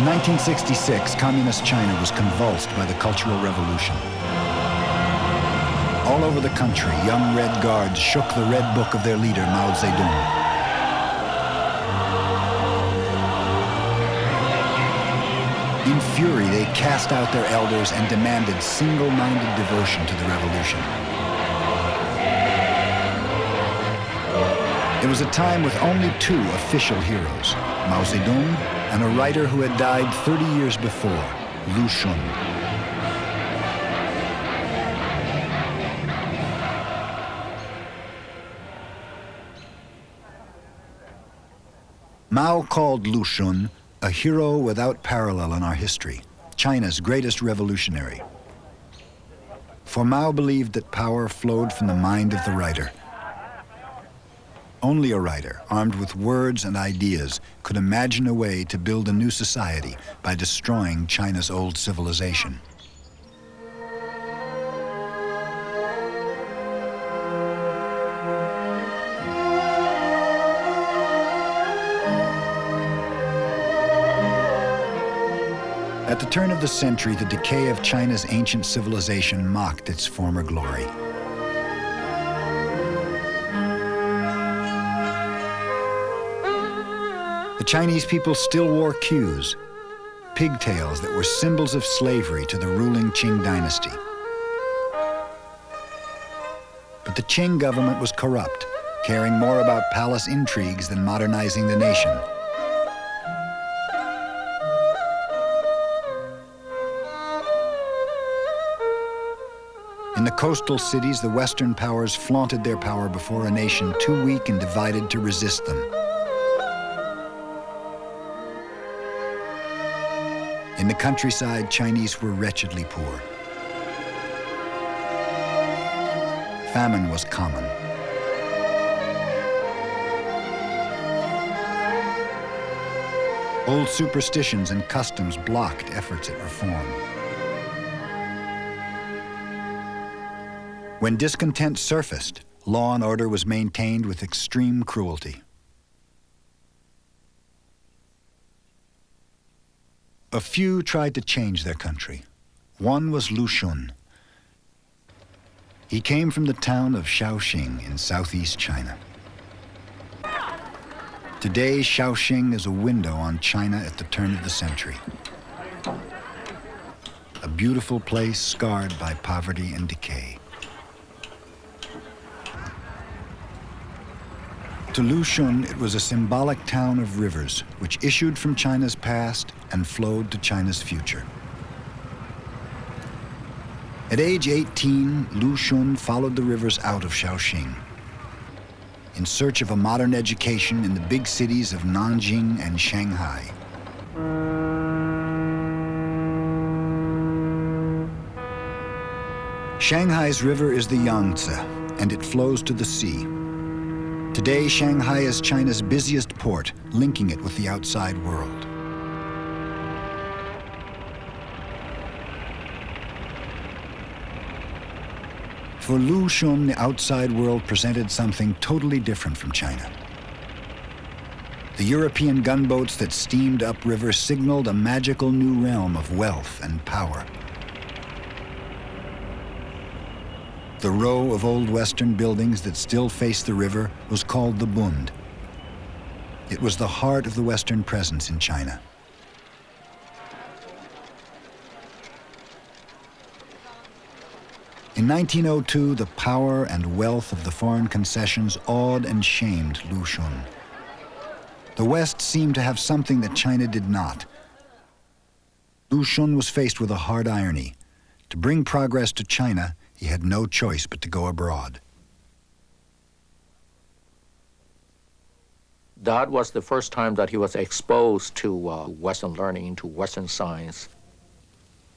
In 1966, Communist China was convulsed by the Cultural Revolution. All over the country, young Red Guards shook the Red Book of their leader, Mao Zedong. In fury, they cast out their elders and demanded single-minded devotion to the revolution. It was a time with only two official heroes, Mao Zedong and a writer who had died 30 years before, Lu Xun. Mao called Lu Xun a hero without parallel in our history, China's greatest revolutionary. For Mao believed that power flowed from the mind of the writer. Only a writer, armed with words and ideas, could imagine a way to build a new society by destroying China's old civilization. At the turn of the century, the decay of China's ancient civilization mocked its former glory. The Chinese people still wore queues, pigtails that were symbols of slavery to the ruling Qing dynasty. But the Qing government was corrupt, caring more about palace intrigues than modernizing the nation. In the coastal cities, the Western powers flaunted their power before a nation too weak and divided to resist them. In the countryside, Chinese were wretchedly poor. Famine was common. Old superstitions and customs blocked efforts at reform. When discontent surfaced, law and order was maintained with extreme cruelty. A few tried to change their country. One was Lu Xun. He came from the town of Shaoxing in southeast China. Today, Shaoxing is a window on China at the turn of the century. A beautiful place scarred by poverty and decay. To Lu Xun, it was a symbolic town of rivers, which issued from China's past and flowed to China's future. At age 18, Lu Xun followed the rivers out of Shaoxing in search of a modern education in the big cities of Nanjing and Shanghai. Shanghai's river is the Yangtze, and it flows to the sea. Today, Shanghai is China's busiest port, linking it with the outside world. For Lu Xun, the outside world presented something totally different from China. The European gunboats that steamed upriver signaled a magical new realm of wealth and power. The row of old Western buildings that still face the river was called the Bund. It was the heart of the Western presence in China. In 1902, the power and wealth of the foreign concessions awed and shamed Lu Xun. The West seemed to have something that China did not. Lu Xun was faced with a hard irony. To bring progress to China, he had no choice but to go abroad. That was the first time that he was exposed to Western learning, to Western science.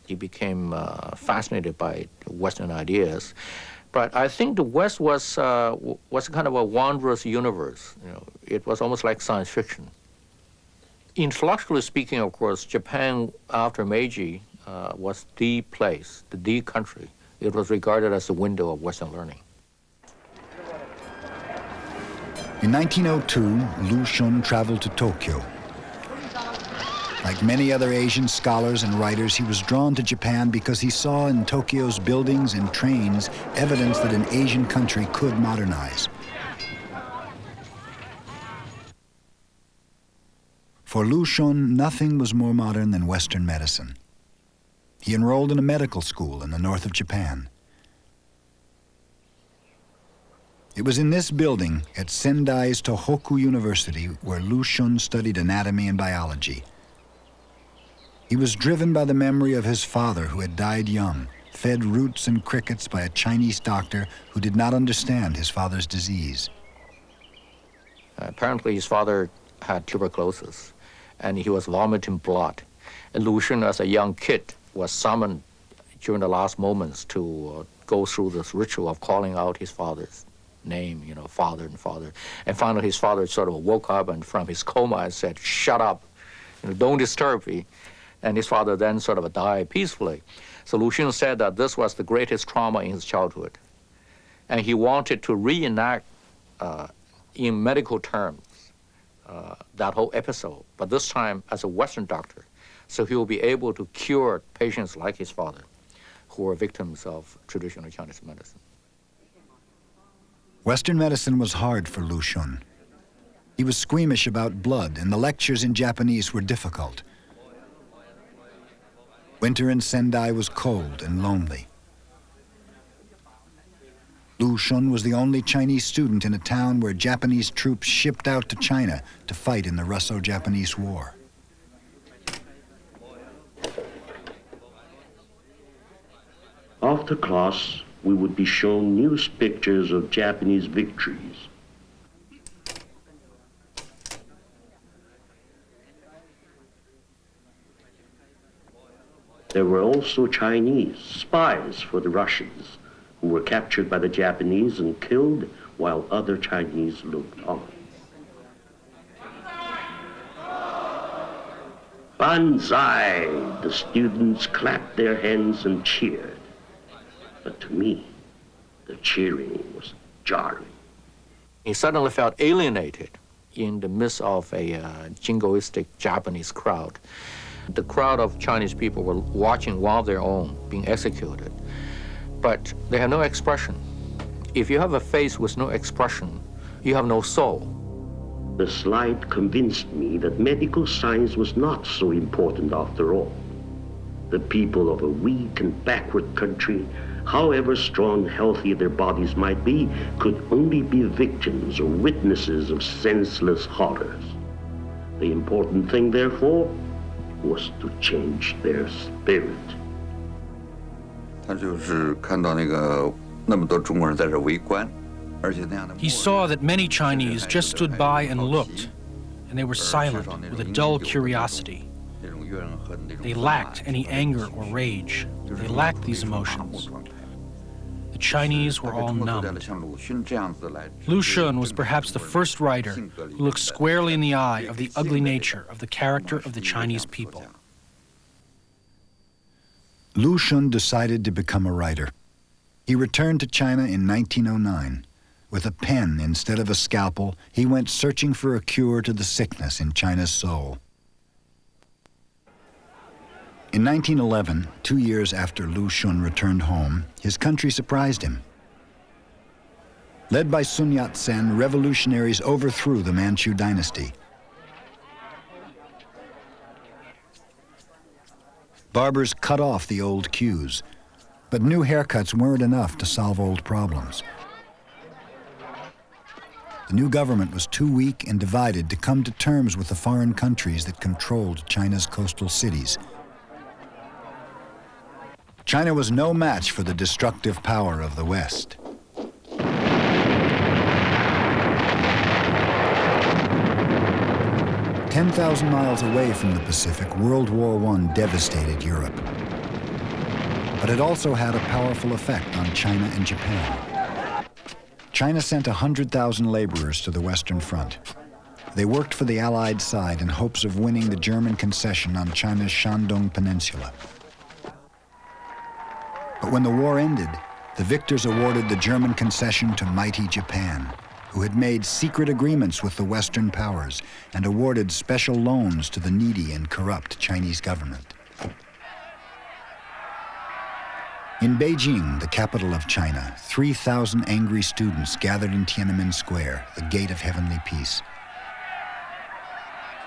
He became fascinated by Western ideas. But I think the West was kind of a wondrous universe. You know, it was almost like science fiction. Intellectually speaking, of course, Japan after Meiji was the place, the country. It was regarded as the window of Western learning. In 1902, Lu Xun traveled to Tokyo. Like many other Asian scholars and writers, he was drawn to Japan because he saw in Tokyo's buildings and trains evidence that an Asian country could modernize. For Lu Xun, nothing was more modern than Western medicine. He enrolled in a medical school in the north of Japan. It was in this building at Sendai's Tohoku University where Lu Xun studied anatomy and biology. He was driven by the memory of his father who had died young, fed roots and crickets by a Chinese doctor who did not understand his father's disease. Apparently his father had tuberculosis and he was vomiting blood. And Lu Xun, as a young kid, was summoned during the last moments to go through this ritual of calling out his father's name, father and father. And finally his father sort of woke up and from his coma and said, "Shut up, don't disturb me." And his father then sort of died peacefully. So Lu Xun said that this was the greatest trauma in his childhood. And he wanted to reenact, in medical terms, that whole episode, but this time as a Western doctor. So he will be able to cure patients like his father who were victims of traditional Chinese medicine. Western medicine was hard for Lu Xun. He was squeamish about blood, and the lectures in Japanese were difficult. Winter in Sendai was cold and lonely. Lu Xun was the only Chinese student in a town where Japanese troops shipped out to China to fight in the Russo-Japanese War. After class, we would be shown news pictures of Japanese victories. There were also Chinese spies for the Russians who were captured by the Japanese and killed while other Chinese looked on. Banzai! The students clapped their hands and cheered. But to me, the cheering was jarring. He suddenly felt alienated in the midst of a jingoistic Japanese crowd. The crowd of Chinese people were watching one of their own being executed, but they had no expression. If you have a face with no expression, you have no soul. The slide convinced me that medical science was not so important after all. The people of a weak and backward country, however strong and healthy their bodies might be, could only be victims or witnesses of senseless horrors. The important thing, therefore, was to change their spirit. He saw that many Chinese just stood by and looked, and they were silent with a dull curiosity. They lacked any anger or rage. They lacked these emotions. The Chinese were all numbed. Lu Xun was perhaps the first writer who looked squarely in the eye of the ugly nature of the character of the Chinese people. Lu Xun decided to become a writer. He returned to China in 1909. With a pen instead of a scalpel, he went searching for a cure to the sickness in China's soul. In 1911, 2 years after Lu Xun returned home, his country surprised him. Led by Sun Yat-sen, revolutionaries overthrew the Manchu dynasty. Barbers cut off the old queues, but new haircuts weren't enough to solve old problems. The new government was too weak and divided to come to terms with the foreign countries that controlled China's coastal cities. China was no match for the destructive power of the West. Ten 10,000 miles away from the Pacific, World War I devastated Europe. But it also had a powerful effect on China and Japan. China sent 100,000 laborers to the Western Front. They worked for the Allied side in hopes of winning the German concession on China's Shandong Peninsula. But when the war ended, the victors awarded the German concession to mighty Japan, who had made secret agreements with the Western powers and awarded special loans to the needy and corrupt Chinese government. In Beijing, the capital of China, 3,000 angry students gathered in Tiananmen Square, the gate of heavenly peace.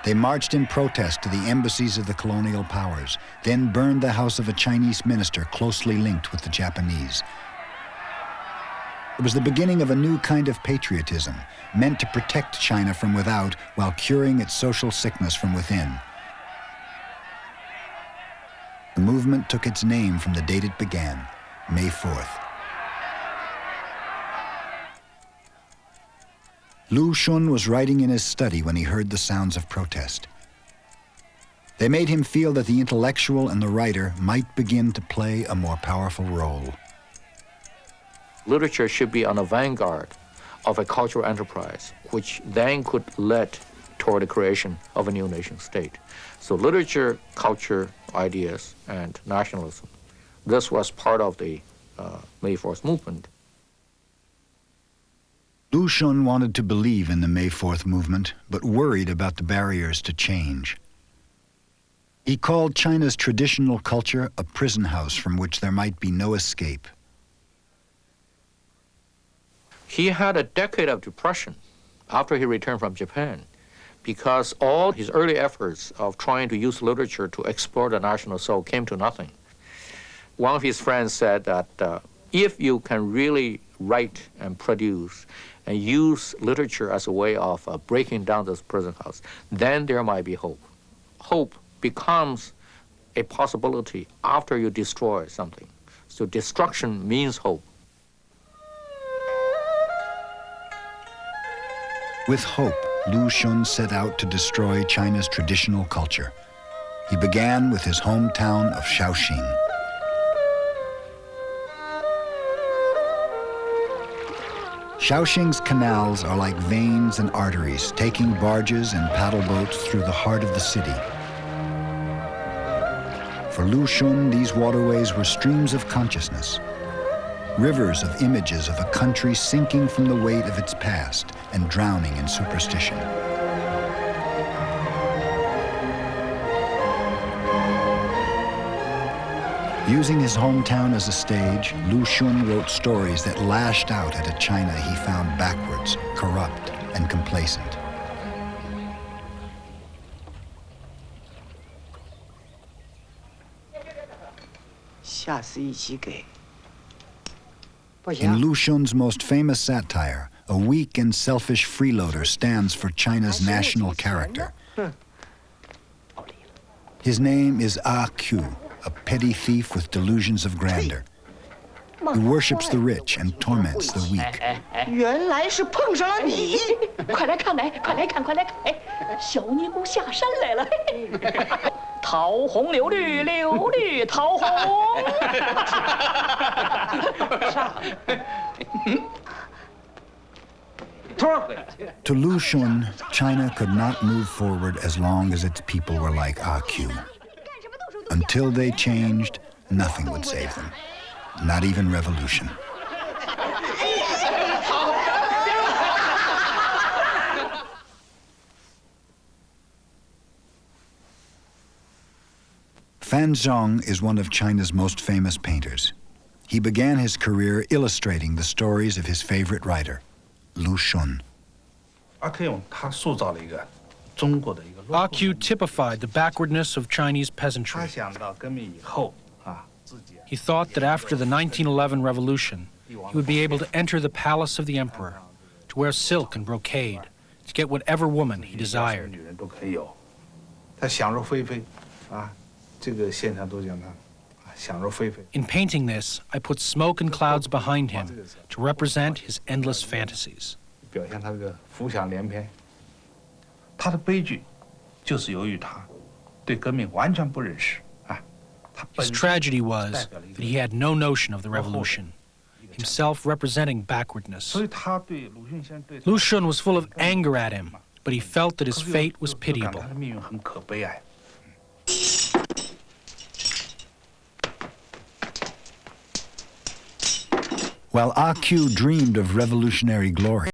They marched in protest to the embassies of the colonial powers, then burned the house of a Chinese minister closely linked with the Japanese. It was the beginning of a new kind of patriotism, meant to protect China from without while curing its social sickness from within. The movement took its name from the date it began, May 4th. Lu Xun was writing in his study when he heard the sounds of protest. They made him feel that the intellectual and the writer might begin to play a more powerful role. Literature should be on the vanguard of a cultural enterprise, which then could lead toward the creation of a new nation state. So literature, culture, ideas, and nationalism. This was part of the May 4th movement. Lu Xun wanted to believe in the May 4th movement, but worried about the barriers to change. He called China's traditional culture a prison house from which there might be no escape. He had a decade of depression after he returned from Japan, because all his early efforts of trying to use literature to explore the national soul came to nothing. One of his friends said that if you can really write and produce and use literature as a way of breaking down this prison house, then there might be hope. Hope becomes a possibility after you destroy something. So destruction means hope. With hope, Lu Xun set out to destroy China's traditional culture. He began with his hometown of Shaoxing. Shaoxing's canals are like veins and arteries, taking barges and paddle boats through the heart of the city. For Lu Xun, these waterways were streams of consciousness, rivers of images of a country sinking from the weight of its past and drowning in superstition. Using his hometown as a stage, Lu Xun wrote stories that lashed out at a China he found backwards, corrupt, and complacent. In Lu Xun's most famous satire, a weak and selfish freeloader stands for China's national character. His name is Ah Q, a petty thief with delusions of grandeur. He worships the rich and torments the weak. 原来是碰上了你！快来看来，快来看，快来看！哎，小尼姑下山来了。桃红柳绿，柳绿桃红。To Lu Xun, China could not move forward as long as its people were like Ah Q. Until they changed, nothing would save them, not even revolution. Fan Zhong is one of China's most famous painters. He began his career illustrating the stories of his favorite writer, Lu Xun. Ah Q typified the backwardness of Chinese peasantry. He thought that after the 1911 revolution, he would be able to enter the palace of the emperor, to wear silk and brocade, to get whatever woman he desired. In painting this, I put smoke and clouds behind him to represent his endless fantasies. His tragedy was that he had no notion of the revolution, himself representing backwardness. Lu Xun was full of anger at him, but he felt that his fate was pitiable. While Ah Q dreamed of revolutionary glory,